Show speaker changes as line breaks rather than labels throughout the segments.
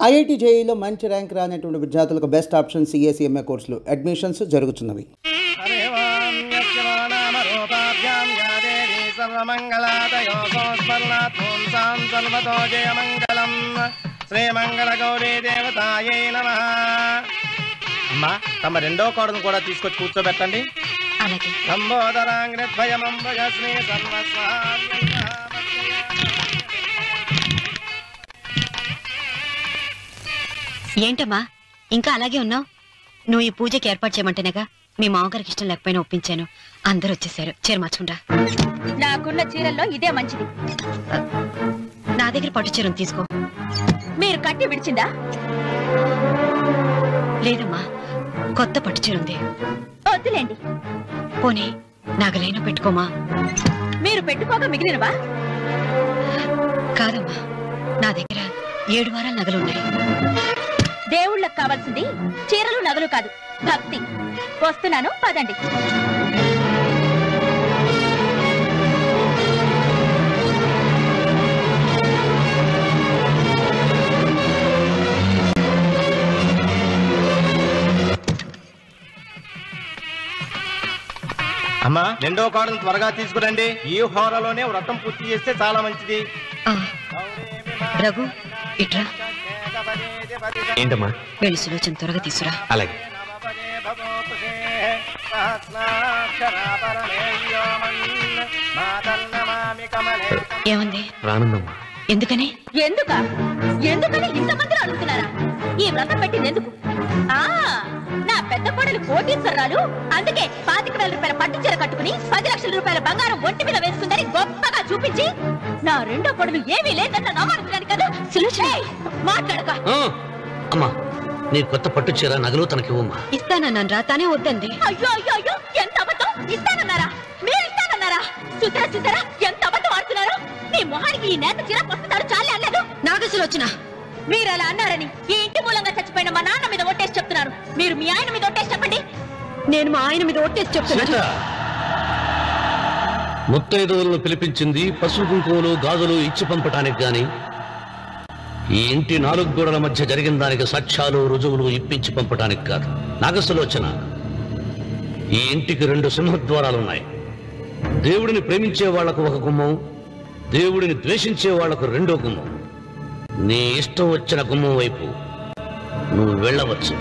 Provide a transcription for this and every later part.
IIT జేఈలో మంచి rank రానటువంటి విద్యార్థులకు బెస్ట్ ఆప్షన్ సిఎస్ఈఎంఏ కోర్సులు అడ్మిషన్స్ జరుగుతున్నవి.
అమ్మా తమ రెండో కోడను కూడా తీసుకొచ్చి కూర్చోబెట్టండి.
ఏంటమ్మా ఇంకా అలాగే ఉన్నావు? నువ్వు ఈ పూజకి ఏర్పాటు చేయమంటేనేగా మీ మామగారికి ఇష్టం లేకపోయినా ఒప్పించాను. అందరూ వచ్చేసారు. చీర మార్చుకుంటా.
నాకున్న చీరల్లో ఇదే మంచిది.
నా దగ్గర పట్టు చీరను తీసుకో.
మీరు కట్టి విడిచిందా?
లేదమ్మా, కొత్త పట్టు చీర ఉంది.
వద్దులేండి.
పోనీ నాగలైనా పెట్టుకోమా.
మీరు పెట్టుకోగా మిగిలినవా?
కాదమ్మా, నా దగ్గర 7 వారాల నగలున్నాయి.
దేవుళ్ళకి కావాల్సింది చీరలు నగలు కాదు, భక్తి. వస్తున్నాను, పదండి.
అమ్మా రెండో కోడను త్వరగా తీసుకురండి. ఈ హోరాలోనే వ్రతం పూర్తి చేస్తే చాలా మంచిది.
రఘు ఇట్రా.
ఏంటమ్మా?
వెళ్ళి సులోచన త్వరగా తీసురా.
అలాగే.
ఏమంది?
రానుందమ్మా.
ఎందుకని?
ఎందుకని ఇంతమంది అడుగుతున్నారా? ఈ వ్రతం పెట్టింది ఎందుకు? నా పెద్ద కోడలు కోటీశ్వరరాలు, అందుకే 25,000 రూపాయల పట్టు చీర కట్టుకుని 10 లక్షల రూపాయల బంగారం ఒంటి మీద వేసుకుందని గొప్పగా చూపించి నా రెండో కోడలు ఏమీ లేదన్న నమ్మడానికి కదా. మాట్లాడక.
అమ్మా నీ కొత్త పట్టు చీర నగలు తనకివ్వమ్మా.
ఇస్తానన్నాను రా, తానే వద్దండి.
అయ్యో అయ్యో అయ్యో, ఎంత అబద్ధం! ఇస్తానన్నారా? మీరు ఇస్తానన్నారా? సుతరా ఎంత అబద్ధం ఆడుతున్నారు? నీ మొహానికి ఈ నేత చీర వస్తున్నారు చాలే అనలేదు.
నాగసులు వచ్చిన
మీరు అలా అన్నారని ఈ ఇంటి మూలంగా చచ్చిపోయిన మా నాన్న మీద ఒట్టేసి చెప్తున్నారు. మీరు మీ ఆయన మీద ఒట్టేసి చెప్పండి.
నేను మా ఆయన మీద ఒట్టేసి చెప్తున్నాను.
ముత్తైదువులను పిలిపించింది పసుపు కుంకుమలు గాజులు ఇచ్చి పంపటానికి గాని ఈ ఇంటి 4 గోడల మధ్య జరిగిన దానికి సాక్ష్యాలు రుజువులు ఇప్పించి పంపటానికి కాదు. నాగసులోచన, ఈ ఇంటికి 2 సింహద్వారాలున్నాయి. దేవుడిని ప్రేమించే వాళ్లకు ఒక గుమ్మం, దేవుడిని ద్వేషించే వాళ్లకు 2వ గుమ్మం. నీ ఇష్టం వచ్చిన గుమ్మం వైపు నువ్వు వెళ్ళవచ్చు.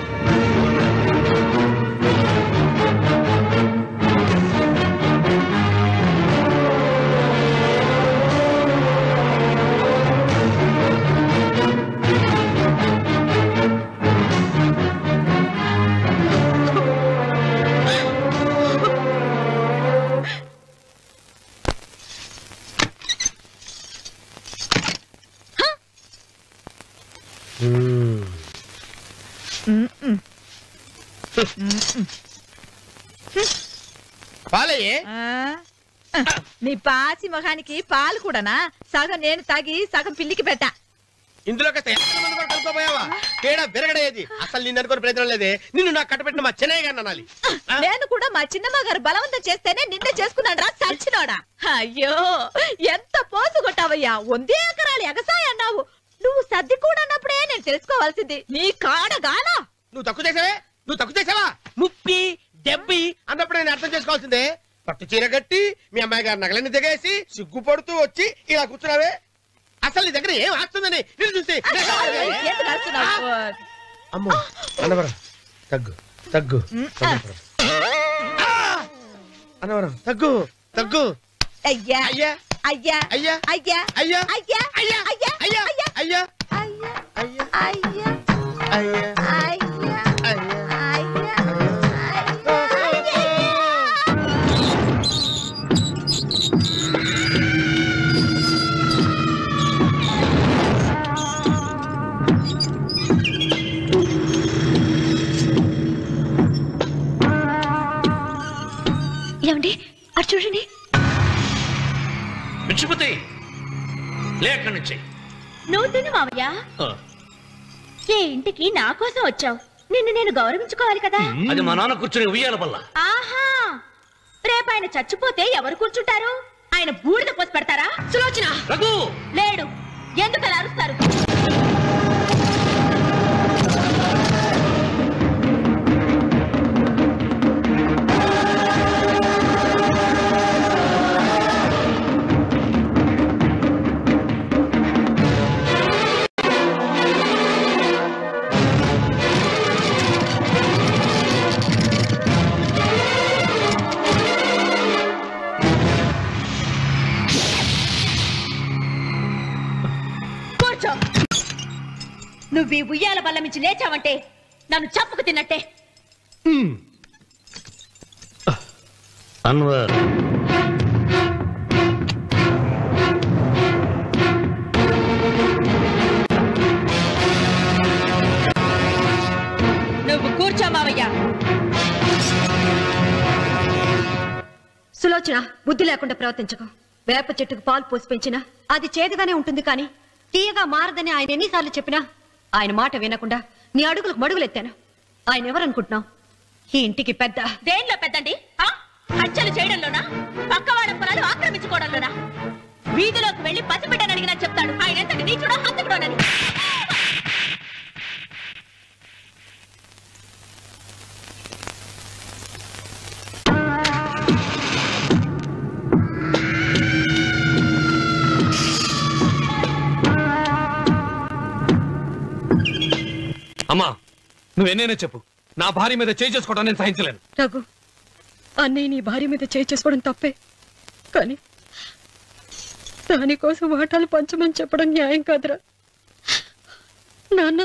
నీ పాసి మొహానికి పాలు కూడానా? సగం నేను తాగి సగం పిల్లికి పెట్టా.
ఇందులో కలుపుకోపోయావా? తేడా బెరగడేది. అసలు నిన్ను అనుకుని ప్రయత్నం లేదే. నిన్ను నాకు కట్టబెట్టిన మా చెన్నయ్య గారిని అనాలి.
నేను కూడా మా చిన్నమ్మ గారు బలవంతం చేస్తేనే నిన్నే చేసుకున్నాను రా సచ్చినోడా. అయ్యో ఎంత పోసు కొట్టావయ్యా. 100 ఎకరాలు ఎగసాయ అన్నావు. నువ్వు సర్ది కూడా అన్నప్పుడే నేను తెలుసుకోవాల్సింది. నీ కాడగానా?
నువ్వు తక్కువ చేసావా? 30, 70 అన్నప్పుడు నేను అర్థం చేసుకోవాల్సిందే. పట్టు చీర కట్టి మీ అమ్మాయి గారు నగలన్నీ దిగేసి సిగ్గుపడుతూ వచ్చి ఇలా కూర్చున్నావే. అసలు నీ దగ్గర ఏం ఆస్తుందని నేను చూసి. అమ్మో అన్నవరం తగ్గు అన్నవరం తగ్గు.
అయ్యా అయ్యా అయ్యా అయ్యా అయ్యా అయ్యా అయ్యా అయ్యా అయ్యా అయ్యా అయ్యా అయ్యా
ఏమండి అటు చూడండి.
నువ్వు తిను మావయ్య. ఏ ఇంటికి నా కోసం వచ్చావు. నిన్ను నేను గౌరవించుకోవాలి కదా.
అది మా నాన్న కూర్చుని ఉయ్యాల వల్ల.
ఆహా, రేపు ఆయన చచ్చిపోతే ఎవరు కూర్చుంటారు? ఆయన బూడిద పోసి పెడతారా? సులోచన లేడు. ఎందుకు అలా అరుస్తారు? నువ్వు ఈ ఉయ్యాల బల్ల మించి లేచావంటే నన్ను చప్పుకు తిన్నట్టే.
అన్వర్,
నువ్వు కూర్చో మావయ్య.
సులోచన, బుద్ధి లేకుండా ప్రవర్తించకు. వేప చెట్టుకు పాలు పోసి పెంచినా అది చేదుగానే ఉంటుంది, కానీ తీయగా మారదని ఆయన ఎన్నిసార్లు చెప్పినా ఆయన మాట వినకుండా నీ అడుగులకు మడుగులెత్తాను. ఆయన ఎవరనుకుంటున్నావు? ఈ ఇంటికి పెద్ద.
దేనిలో పెద్దండి? హత్యలు చేయడంలోనా? పక్కవాడ పొలాలు ఆక్రమించుకోవడంలోనా? వీధిలోకి వెళ్లి పసిబిడ్డని అడిగినా చెప్తాడు ఆయన ఎంతటి నీచుడో హంతకుడోనని.
అమ్మా, నువ్వెన్నైనా చెప్పు, నా భార్య మీద చేయి చేసుకోవడం నేను సహించలేను.
రఘు, అన్నయ్య నీ భార్య మీద చేయి చేసుకోవడం తప్పే, కానీ దానికోసం వాటాలు పంచమని చెప్పడం న్యాయం కాదురా. నాన్న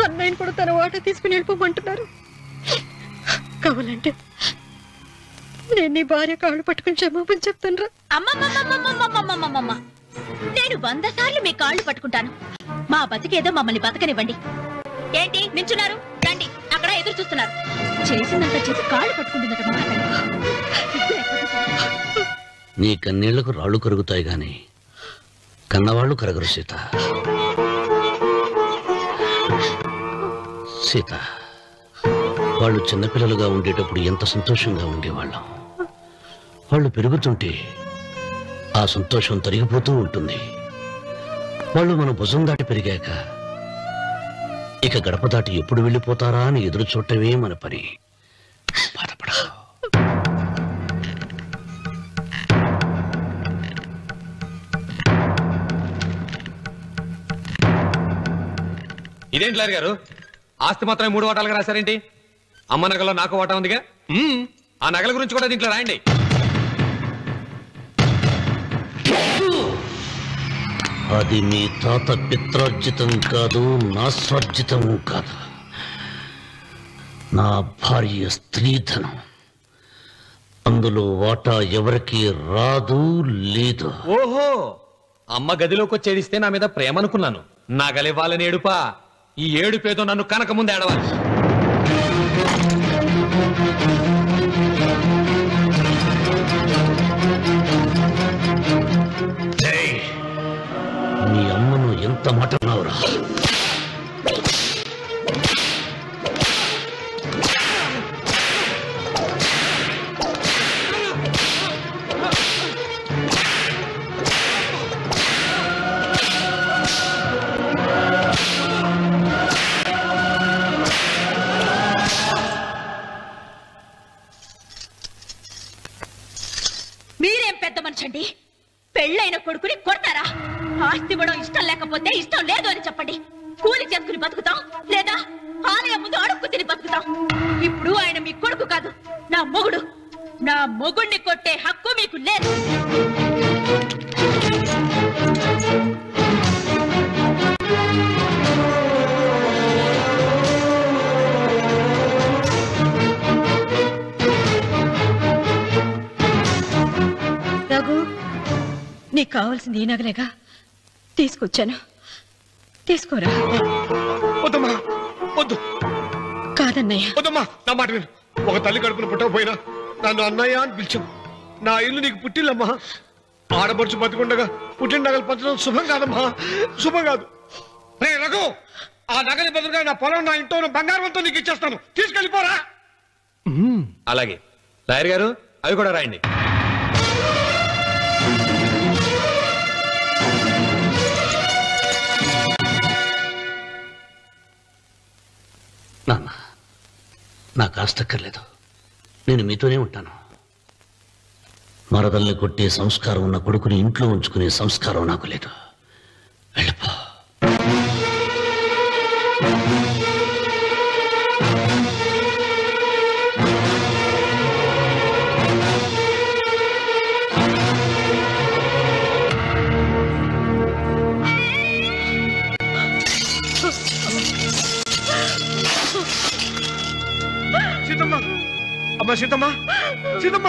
అన్నయ్యని కూడా తన వాటా తీసుకుని వెళ్ళిపోమంటున్నారు. కావాలంటే నేను నీ భార్య కాళ్ళు పట్టుకుని క్షమాపణ చెప్తాను రా.
అమ్మమ్మమ్మమ్మమ్మమ్మమ్మమ్మమ్మ, నేను 100 సార్లు మీ కాళ్ళు పట్టుకుంటాను. మా బతికేదో మమ్మల్ని బతకనివ్వండి. ఏంటి నించున్నారు? రండి, అక్కడ ఎదురు చూస్తున్నారు. చేసినంత చేసి కాళ్ళు పట్టుకుంటున్నట్టు
నీ కన్నీళ్లకు రాళ్లు కరుగుతాయి గాని కన్నవాళ్లు కరగరు సీత. సీత, వాళ్ళు చిన్నపిల్లలుగా ఉండేటప్పుడు ఎంత సంతోషంగా ఉండేవాళ్ళం. వాళ్ళు పెరుగుతుంటే ఆ సంతోషం తరిగిపోతూ ఉంటుంది. వాళ్ళు మన భుజం దాటి పెరిగాక ఇక గడప దాటి ఎప్పుడు వెళ్ళిపోతారా అని ఎదురు చూడటమే మన పని. బాధపడ.
ఇదేంటి లారి గారు, ఆస్తి మాత్రమే 3 వాటాలుగా రాశారేంటి? అమ్మ నగలో నాకు వాటా ఉందిగా. ఆ నగల గురించి కూడా దీంట్లో రాయండి.
అది మీ తాత పిత్రార్జితం కాదు, నా స్వార్జితం కాదు. నా భార్య స్త్రీధనం. అందులో వాటా ఎవరికి రాదు, లేదు.
ఓహో, అమ్మ గదిలోకి వచ్చేడిస్తే నా మీద ప్రేమ అనుకున్నాను. నగలివ్వాలని ఏడుపా. ఈ ఏడుపేదో నన్ను కనక ముందు ఏడవాలి.
నీ అమ్మను ఎంత మాట అన్నావురా?
మీరేం పెద్ద మనిషి అండి? పెళ్ళైన కొడుకుని కొడతారా? ఆస్తి ఇవ్వడం ఇష్టం లేకపోతే ఇష్టం లేదు అని చెప్పండి. కూలి చేసుకుని బతుకుతాం, లేదా ఆలయం ముందు అడుక్కు తిని బతుకుతాం. ఇప్పుడు ఆయన మీ కొడుకు కాదు, నా మొగుడు. నా మొగుడిని కొట్టే హక్కు మీకు లేదు.
రఘు, నీకు కావాల్సింది ఈ నగలేగా తీసుకొచ్చాను, తీసుకోరా.
వద్దమ్మా, వద్దు.
కాదన్నయ్య.
వద్దమ్మా, నా మాట విను. ఒక తల్లి కడుపున పుట్టకపోయినా నన్ను అన్నయ్య అని పిలిచావు. నా ఇల్లు నీకు పుట్టిల్లమ్మా. ఆడపడుచు బతికుండగా పుట్టిన నగలు పంచడం శుభం కాదమ్మా, శుభం కాదు. రే రఘు, ఆ నగలి బదులుగా నా పొలం, నా ఇంట్లో ఉన్న బంగారంతో నీకు ఇచ్చేస్తాను. తీసుకెళ్ళిపోరా.
అలాగే లాయర్ గారు, అవి కూడా రాయండి.
నాన్న, నాకు ఆస్తక్కర్లేదు. నేను మీతోనే ఉంటాను. మరదల్ని కొట్టే సంస్కారం ఉన్న కొడుకుని ఇంట్లో ఉంచుకునే సంస్కారం నాకు లేదు. వెళ్ళిపో.
సీతమ్మ అమ్మా సీతమ్మ సీతమ్మ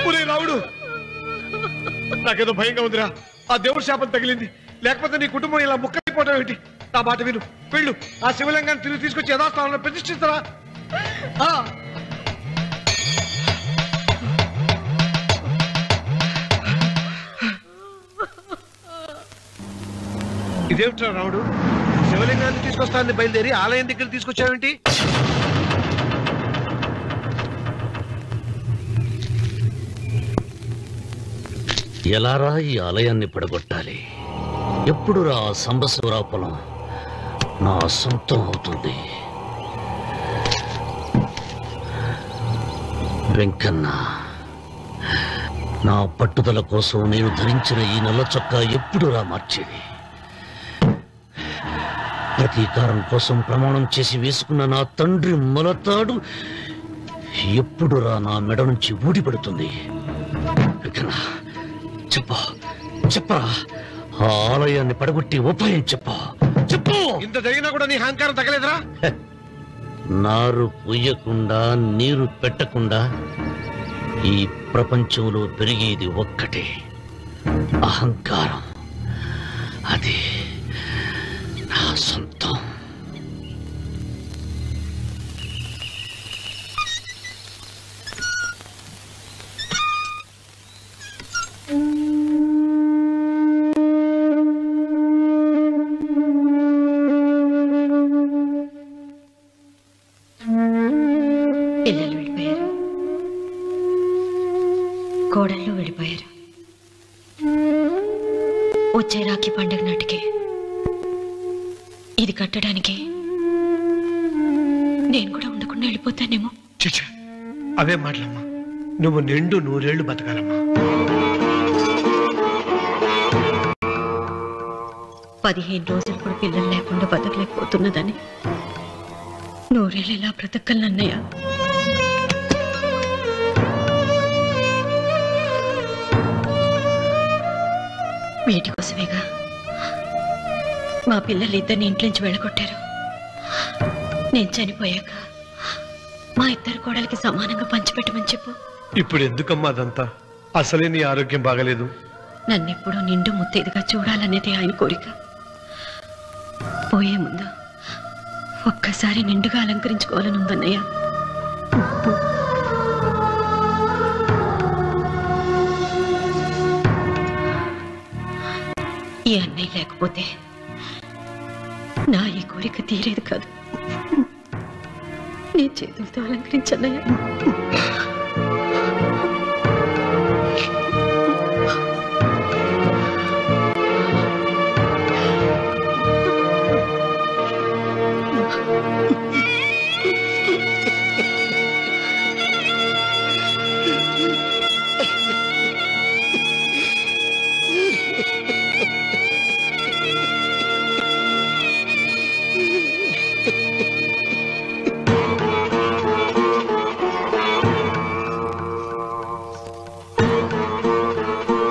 ఒరే రావుడు నాకేదో భయంగా ఉందిరా ఆ దేవుడి శాపం తగిలింది లేకపోతే నీ కుటుంబం ఇలా ముక్కైపోవడం ఏంటి నా మాట విను వెళ్ళు ఆ శివలింగాన్ని తిరిగి తీసుకొచ్చి యథాస్థానంలో ప్రతిష్ఠిస్తారా ఇదేమిట్రా రావుడు శివలింగాన్ని తీసుకొస్తానని బయలుదేరి ఆలయం దగ్గర తీసుకొచ్చావేంటి
ఎలారా ఈ ఆలయాన్ని పడగొట్టాలి ఎప్పుడు రా సంబశివరావు పొలం నా సొంతం అవుతుంది వెంకన్న నా పట్టుదల కోసం నేను ధరించిన ఈ నల్ల చొక్కా ఎప్పుడు రా మార్చేది ప్రతీకారం కోసం ప్రమాణం చేసి వేసుకున్న నా తండ్రి మొలతాడు ఎప్పుడు రా నా మెడ నుంచి ఊడిపడుతుంది వెంకన్న చెప్పరా ఆ ఆలయాన్ని పడగొట్టి ఉపాయం చెప్పు
ఇంత జరిగినా కూడా నీ అహంకారం తగలేదురా
నారు పొయ్యకుండా నీరు పెట్టకుండా ఈ ప్రపంచంలో పెరిగేది ఒక్కటే అహంకారం అది నా సొంతం
పిల్లలు వెళ్ళిపోయారు కోడళ్ళు వెళ్ళిపోయారు వచ్చే రాఖీ పండుగ నాటికి ఇది కట్టడానికి నేను కూడా ఉండకుండా వెళ్ళిపోతానేమో
చిచ్చ అవే మాటలమ్మా నువ్వు నిండు 100 ఏళ్ళు బతకాలమ్మా
15 రోజులు కూడా పిల్లలు లేకుండా బతకలేకపోతున్నదని 100 ఏళ్ళు ఎలా బ్రతకలన్నయ్య వీటి కోసమేగా మా పిల్లలు ఇద్దరిని ఇంట్లో నుంచి వెళ్ళగొట్టారు నేను చనిపోయాక మా ఇద్దరు కోడలికి సమానంగా పంచిపెట్టమని చెప్పు
ఇప్పుడు ఎందుకమ్మా అదంతా అసలే నీ ఆరోగ్యం బాగలేదు
నన్నెప్పుడూ నిండు ముత్తైదుగా చూడాలనేది ఆయన కోరిక పోయే ముందు ఒక్కసారి నిండుగా అలంకరించుకోవాలని ఉందన్నయ్య ఈ అన్నయ్య లేకపోతే నా ఈ కోరిక తీరేది కాదు నీ చేతులతో అలంకరించన్నయ్య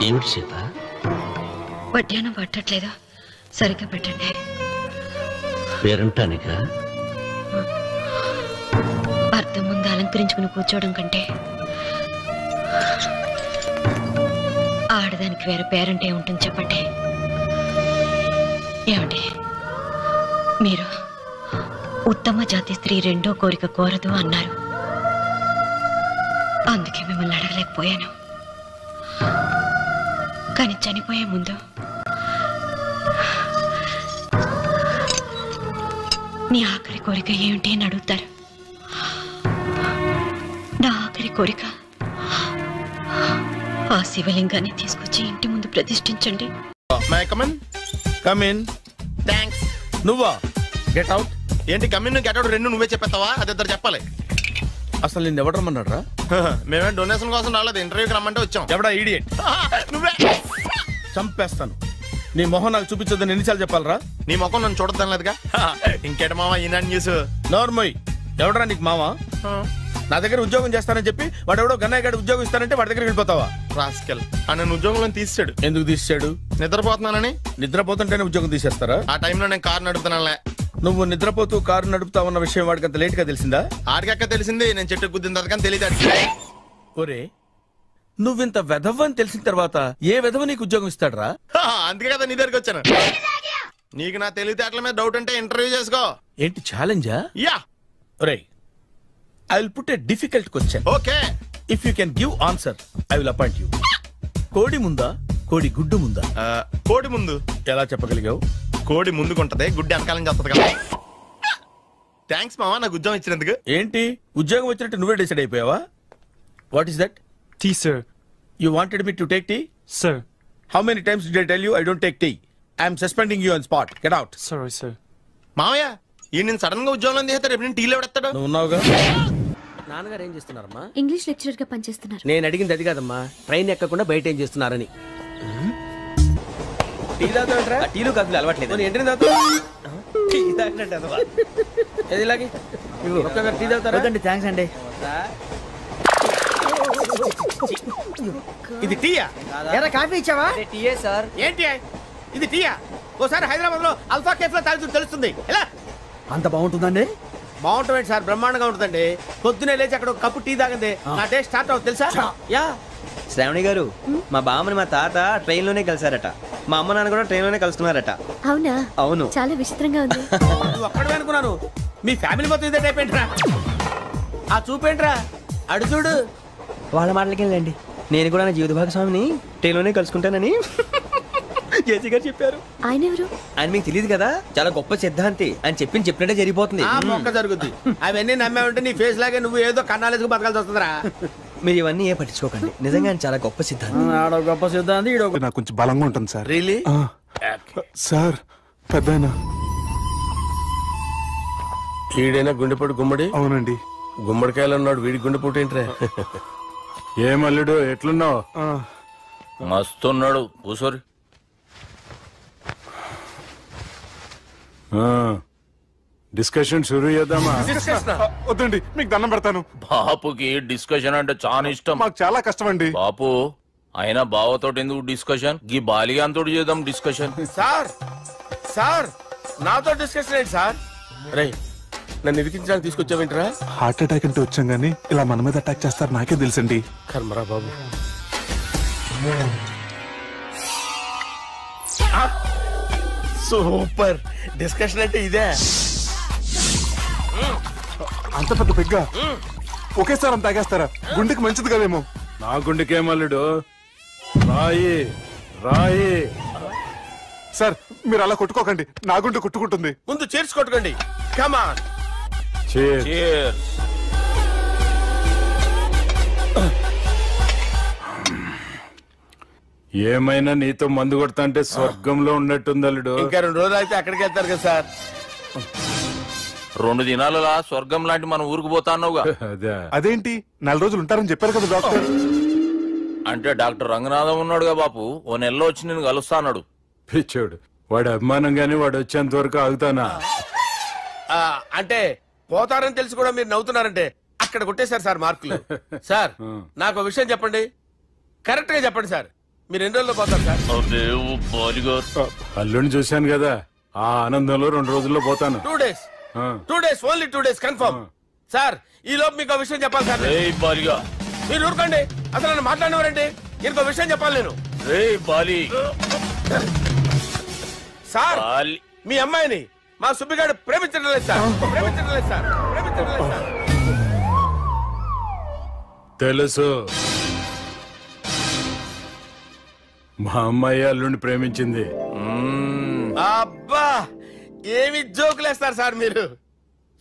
ఏమిటి సీత
వడ్డానం పట్టట్లేదా సరిగ్గా పెట్టండి
పేరంటానికా
అర్థం ముందు అలంకరించుకుని కూర్చోవడం కంటే ఆడదానికి వేరే పేరంటే ఉంటుంది చెప్పండి ఏమండి మీరు ఉత్తమ జాతి స్త్రీ రెండో కోరిక కోరదు అన్నారు అందుకే మిమ్మల్ని అడగలేకపోయాను కానీ చనిపోయే ముందు నీ ఆఖరి కోరిక ఏమిటి అని అడుగుతారు నా ఆఖరి కోరిక ఆ శివలింగాన్ని తీసుకొచ్చి ఇంటి ముందు ప్రతిష్ఠించండి
నువ్వా గెట్ అవుట్
ఏంటి కమిన్ గెట్ అవుట్ రెండు నువ్వే చెప్పేస్తావా అది ఇద్దరు చెప్పాలి
అసలు నిన్ను ఎవరు రమ్మన్నాడు రా
మేమే డొనేషన్ కోసం రాలేదు ఇంటర్వ్యూకి రమ్మంటే వచ్చాం
ఎవడా ఈడియట్
నువ్వే
చంపేస్తాను నీ మొహం నాకు చూపించొద్దని ఎన్నిసార్లు చెప్పాలరా
నీ ముఖం నన్ను చూడద్దాం లేదుగా ఇంకేట మావా ఈనాడు న్యూస్
నోర్మోయ్ ఎవడరా నీకు మావా నా దగ్గర ఉద్యోగం చేస్తానని చెప్పి వాడు ఎవడో గన్నయ్య గారి ఉద్యోగం ఇస్తానంటే వాడి దగ్గర వెళ్ళిపోతావా?
రాస్కెల్ నన్ను ఉద్యోగంలో తీసాడు.
ఎందుకు తీసాడు?
నిద్రపోతున్నానని.
నిద్రపోతుంటేనే ఉద్యోగం తీసేస్తారా?
ఆ టైంలో నేను కారు నడుపుతున్నానులే.
నువ్వు నిద్రపోతూ కారు నడుపుతా ఉన్న విషయం వాడికి అంత లేట్ గా తెలిసిందా?
ఆడికక్క తెలిసింది, నేను చెట్టు గుద్దిన తర్వాత కానీ తెలియదు.
ఒరే నువ్వింత వెధవని తెలిసిన తర్వాత ఏ వెధవ నీకు ఉద్యోగం ఇస్తాడరా?
అందుకే కదా నీ దగ్గరికి వచ్చాను. నీకు నా తెలివితేటల మీద డౌట్ అంటే ఇంటర్వ్యూ చేసుకో.
ఏంటి ఛాలెంజా?
యా.
ఒరే I will put a difficult question.
Okay.
If you can give answer I will appoint you. కోడి ముందా కోడి గుడ్డు ముందా?
కోడి ముందు.
ఎలా చెప్పగలిగావు?
కోడి ముందుకుంటది, గుడ్డి వెనకాలని చేస్తుంది కదా. థ్యాంక్స్ మావా నాకు ఉద్యోగం ఇచ్చినందుకు.
ఏంటి ఉద్యోగం వచ్చినట్టు నువ్వే డిసైడ్ అయిపోయావా? What is that?
Tea sir.
You wanted me to take tea?
Sir.
How many times did I tell you I don't take tea? I am suspending you on spot. Get out.
Sorry, sir.
మావయ్య ఈ నేను sudden గా ఉద్యోగంలో తీస్తాడు. రేపు నేను టీలో ఎవడెత్తాడు?
నువ్వు ఉన్నావుగా.
నాన్నగారు ఏం చేస్తున్నారమ్మా?
ఇంగ్లీష్ లెక్చరర్ గా పనిచేస్తున్నారు.
నేను అడిగింది అది కాదమ్మా, ట్రైన్ ఎక్కకుండా బయట ఏం చేస్తున్నారని. టీ తాగుతాంట్రా? టీలు కాఫీలు అలవాట్లేదు. ఎంట్రీ తాగుతా. టీ తాగినట్టు ఏది ఇలాగే ఒక్కగారు టీ తాగుతారా?
థ్యాంక్స్ అండి.
ఇది టీయా? ఎరా కాఫీ ఇచ్చావా?
టీయే సార్.
ఏంటి ఇది టీయా? ఓసారి హైదరాబాద్ లో అల్ఫా కేఫ్ లో తాగుతూ తెలుస్తుంది. ఎలా
అంత బాగుంటుందండి?
బాగుంటుంది సార్, బ్రహ్మాండంగా ఉంటుందండి. పొద్దునే లేచి అక్కడ ఒక కప్పు టీ తాగండి నా డే స్టార్ట్ అవుతుంది తెలుసా?
యా. శ్రావణి గారు మా బామ్మని మా తాత ట్రైన్ లోనే కలిసారట. మా అమ్మ నాన్న కూడా ట్రైన్ లోనే కలుస్తున్నారట.
అవునా?
అవును.
చాలా విచిత్రంగా ఉంది.
నువ్వు ఒక్కడే అనుకున్నాను, మీ ఫ్యామిలీ మొత్తం ఇదే టైప్ ఏంట్రా? ఆ చూపేంట్రా అడు చూడు.
వాళ్ళ మాటలకి వెళ్ళండి. నేను కూడా నా జీవిత భాగస్వామిని ట్రైన్ లోనే కలుసుకుంటానని జేసీ గారు చెప్పారు.
ఆయన ఎవరు?
ఆయన మీకు తెలియదు కదా, చాలా గొప్ప సిద్ధాంతి అని చెప్పినట్టే జరిగిపోతుంది.
ఆ మొక్క జరుగుద్ది. అవన్నీ నమ్మే ఉంటే నీ ఫేస్ లాగే నువ్వు ఏదో కన్నాలేసుకు బతకాల్సి వస్తుందిరా.
మీరు ఇవన్నీ ఏ పట్టించుకోకండి, నిజంగా ఆయన చాలా గొప్ప సిద్ధాంతి.
ఆడో గొప్ప సిద్ధాంతి, ఈడో
నాకు కొంచెం బలంగా ఉంటుంది సార్.
రియలీ?
సార్ పెద్దయినా.
ఈడైనా గుండెపోటు గుమ్మడి?
అవునండి.
గుమ్మడికాయలు అన్నాడు, వీడి గుండెపోటు ఏంట్రా?
ఏమల్లుడు ఎట్లున్నావు?
మస్తున్నాడు. కూసోరి.
డిస్కషన్ షురూ చేద్దామా? వద్దండి, మీకు దండం పెడతాను.
బాపుకి డిస్కషన్ అంటే చాలా ఇష్టం.
మాకు చాలా కష్టం అండి.
బాపు అయినా బావతోటి ఎందుకు డిస్కషన్? గీ బాలిగాంతోటి చేద్దాం డిస్కషన్.
సార్ సార్ నాతో డిస్కషన్ ఏంటి సార్? రే నన్ను ఇరికించడానికి తీసుకొచ్చావేంట్రా?
హార్ట్ అటాక్ అంటే వచ్చాం గానీ ఇలా మన మీద అటాక్ చేస్తారు నాకే తెలుసండి.
కర్మరా బాబు. సూపర్ డిస్కషన్ అంటే ఇదే.
అంత పెద్ద పెగ్గ ఒకేసారి అంత తాగేస్తారా? గుండెకి మంచిది కదేమో. నా గుండెకేమల్లుడు రాయి రాయి. సార్ మీరు అలా కొట్టుకోకండి, నా గుండె కొట్టుకుంటుంది.
ముందు చేర్చి కొట్టుకోండి. కమాన్.
ఏమైనా నీతో మందు కొడతా అంటే స్వర్గంలో ఉన్నట్టుంది అల్లుడు.
ఇంకా 2 రోజులు అయితే అక్కడికి వెళ్తారు కదా సార్.
2 దినాలలా స్వర్గం లాంటి మన ఊరికి పోతాన్నావుగా.
అదేంటి 4 రోజులు ఉంటారని చెప్పారు కదా డాక్టర్.
అంటే డాక్టర్ రంగనాథం ఉన్నాడుగా బాపు, ఓ నెలలో వచ్చి నేను కలుస్తా అన్నాడు.
పిచ్చోడు, వాడు అభిమానంగానే వాడు వచ్చేంత వరకు ఆగుతానా?
అంటే పోతారని తెలిసి కూడా మీరు నవ్వుతున్నారంటే అక్కడ కొట్టేశారు సార్ మార్కులు. సార్ నాకు ఒక విషయం చెప్పండి, కరెక్ట్ గా చెప్పండి సార్. మీరు ఎన్ని రోజుల్లో పోతారు సార్?
అల్లుడిని చూశాను కదా, ఆ ఆనందంలో 2 రోజుల్లో పోతాను.
2 days. 2 days, only 2 days confirm. Sir ఈ లోపు మీకు విషయం చెప్పాలి సార్. మీరు ఊరుకోండి, అసలు నన్ను మాట్లాడినవారండి. ఇంకో విషయం చెప్పాలి నేను. సార్ మీ అమ్మాయిని మా సుబ్బిగాడు ప్రేమించడం లేదు సార్. ప్రేమించడం లేదు సార్. ప్రేమించడం లేదు సార్.
తెలుసు, మా అమ్మాయి అల్లుడిని ప్రేమించింది.
అబ్బా ఏమి జోకులేస్తారు సార్ మీరు.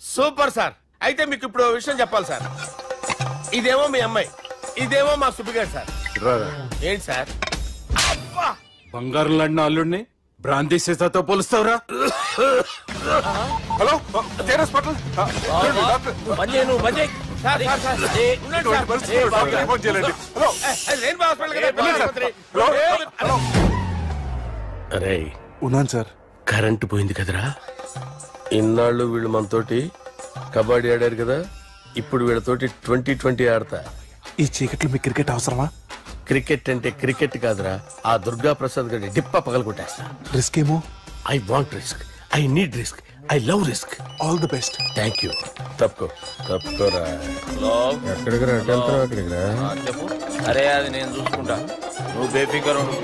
Super sir. అయితే మీకు ఇప్పుడు విషయం చెప్పాలి సార్. ఇదేమో మీ అమ్మాయి, ఇదేమో మా సుబ్బిగాడు సార్. ఏంటి సార్? అబ్బా
బంగారం లాంటి అల్లుడిని భ్రాంతి సీతాతో పోలుస్తావురా? Hello hospital.
అరే
ఉన్నాను సార్.
కరెంటు పోయింది కదరా. ఇన్నాళ్ళు వీళ్ళు మనతోటి కబడ్డీ ఆడారు కదా, ఇప్పుడు వీళ్ళతోటి 20-20 ఆడతా.
ఈ చీకట్లో మీ క్రికెట్ అవసరమా?
క్రికెట్ అంటే క్రికెట్ కాదురా, ఆ దుర్గా ప్రసాద్ గారి డిప్ప పగలగొట్టేస్తా.
రిస్క్ ఏమో.
I want risk, I need risk, I love risk.
All the best.
Thank you. తప్పుకోరా. ఎక్కడికి రా? అక్కడికి రా.
చెప్పు. అరే అది నేను చూసుకుంటా, నువ్వు బేఫికర్ ఉండు.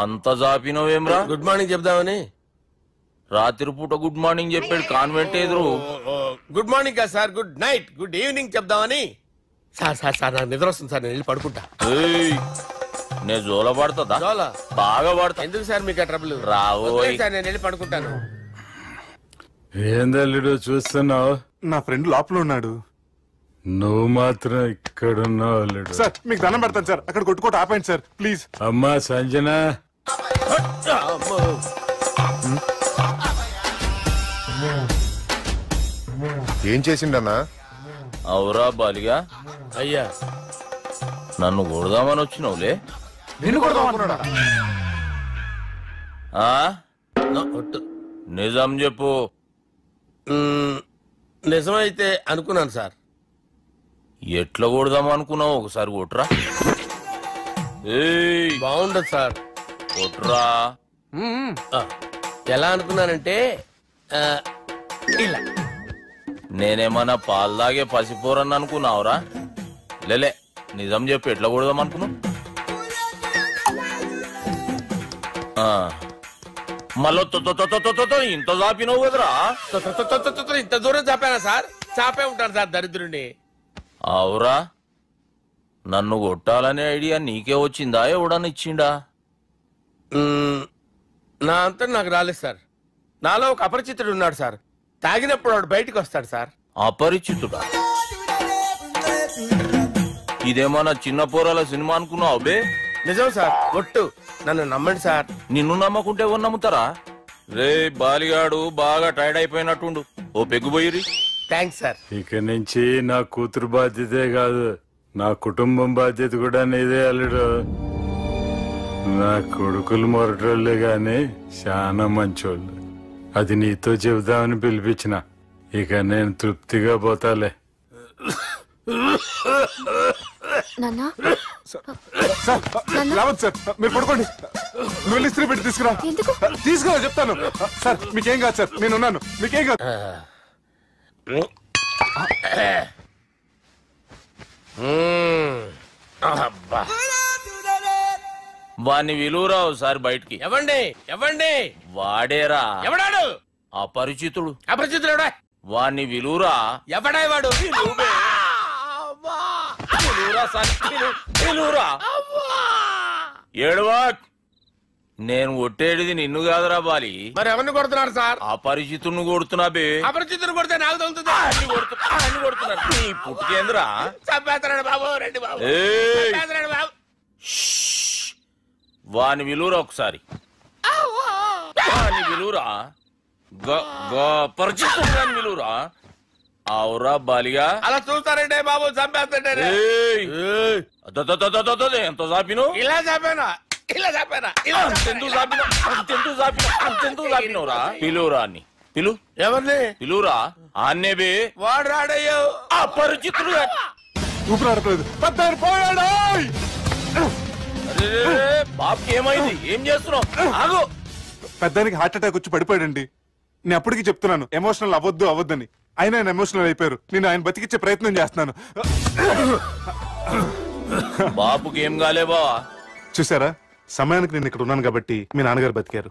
అంత జాపినవేమ్రా?
గుడ్ మార్నింగ్ చెప్దామని.
రాత్రి పూట గుడ్ మార్నింగ్ చెప్పాడు కాన్వెంట్ ఎదురు.
గుడ్ మార్నింగ్ కాదు sir, good night, good evening చెప్దామని. సార్ సార్ సార్ నాకు నిద్ర వస్తుంది సార్, నేను వెళ్ళి పడుకుంటా.
నేను జోల పడుతుందా? బాగా పడతా.
ఎందుకు సార్ మీకు ట్రబుల్?
రావు
సార్, నేను వెళ్ళి పడుకుంటాను.
ఏందల్లుడు చూస్తున్నావు?
నా ఫ్రెండ్ లోపల ఉన్నాడు.
నువ్వు మాత్రం ఇక్కడున్నావు అల్లుడు.
సార్ మీకు దండం పెడతాను సార్, అక్కడ కొట్టుకోట ఆపండి సార్ ప్లీజ్.
అమ్మా సంజన,
ఏం చేసిండన్నా?
అవురా బాలిగా.
అయ్యా
నన్ను కొడదామని వచ్చినావులే. నిజం చెప్పు.
నిజమైతే అనుకున్నాను సార్.
ఎట్లా కొడదాం అనుకున్నావు? ఒకసారి కొట్రా.
బాగుండదు సార్.
కొట్రా.
ఎలా అనుకున్నానంటే ఇలా.
నేనేమన్నా పాలు తాగే పసిపోరని అనుకున్నావురా? లేలే, నిజం చెప్పు, ఎట్లా కొడదాం అనుకున్నావు? మళ్ళీ ఇంత చాపినవు కదరా?
ఇంత దూరం చాపానా సార్? చాపే ఉంటాను సార్ దరిద్రుడిని.
అవురా, నన్ను కొట్టాలనే ఐడియా నీకే వచ్చిందా? ఎవడన్నా ఇచ్చిండా?
నా అంతా నాకు రాలేదు సార్. నాలో ఒక అపరిచితుడు ఉన్నాడు సార్. తాగినప్పుడు వాడు బయటికి వస్తాడు సార్.
అపరిచితుడా? ఇదేమన్నా చిన్న పోరాల సినిమా అనుకున్నావు బే?
నిజం సార్, ఒట్టు, నన్ను నమ్మండి సార్.
నిన్ను నమ్మకుంటే ఎవరు నమ్ముతారా? రే బాలిగాడు బాగా టైర్డ్ అయిపోయినట్టుండు, ఓ పెగ్గుపోయిరి.
Thanks sir.
ఇక నుంచి నా కూతురు బాధ్యతే కాదు, నా కుటుంబం బాధ్యత కూడా నీదే అల్లుడు. నా కొడుకులు మొరటోళ్ళే గాని చాలా మంచోళ్ళు. అది నీతో చెబుదామని పిలిపించిన. ఇక నేను తృప్తిగా పోతాలే.
సార్ మీరు పడుకోండి, నువ్వు వెళ్ళి ఇస్త్రీ పెట్టి తీసుకురా. తీసుకురా చెప్తాను సార్. మీకేం కాదు సార్, నేనున్నాను, మీకేం కాదు.
వాణ్ణి విలువరావు సార్ బయటికి.
ఎవండి
వాడేరా.
ఎవడాడు?
అపరిచితుడు.
అపరిచితుడు ఎవడా?
వాణ్ణి విలువరా.
ఎవడా వాడు?
ఏడవా. నేను కొట్టేది నిన్ను కాదురా బాలి.
మరి ఎవరిని కొడుతున్నారు సార్?
అపరిచితుడిని కొడుతున్నా బే.
అపరిచితుడు కొడితే నాకు తగులుతుంది.
అన్ని కొడుతున్నారు. నీ పుట్టుకేంద్రా?
చంపేస్తున్నాడు బాబు, రండి బాబు.
వాని విలువరా ఒకసారి. వాని విలువరా. పరిచితుడు విలువరా. అవురా బాలిగా.
అలా చూస్తారంటే బాబు, చంపేస్తాడే.
ఎంత చాపిను?
ఇలా చాపానా? ఇలా చాపానా?
అంతెందుకు చాపినవురా? పిలువురా అని. పిలు.
ఎవరిని
పిలువురా? ఆన్నే బే.
వాడు రాడయ్యో.
అపరిచితుడు.
ఊపిరాడలేదు.
బాబుకి ఏమైంది? ఏం చేస్తున్నావు? ఆగు.
పెద్దానికి హార్ట్ అటాక్ వచ్చి పడిపోయాడండి. నేను అప్పటికి చెప్తున్నాను ఎమోషనల్ అవ్వద్దని. ఆయన ఎమోషనల్ అయిపోయారు. నేను ఆయన బతికిచ్చే ప్రయత్నం చేస్తున్నాను.
బాబుకి ఏం కాలే బావా?
చూసారా, సమయానికి నేను ఇక్కడ ఉన్నాను కాబట్టి మీ నాన్నగారు బతికారు.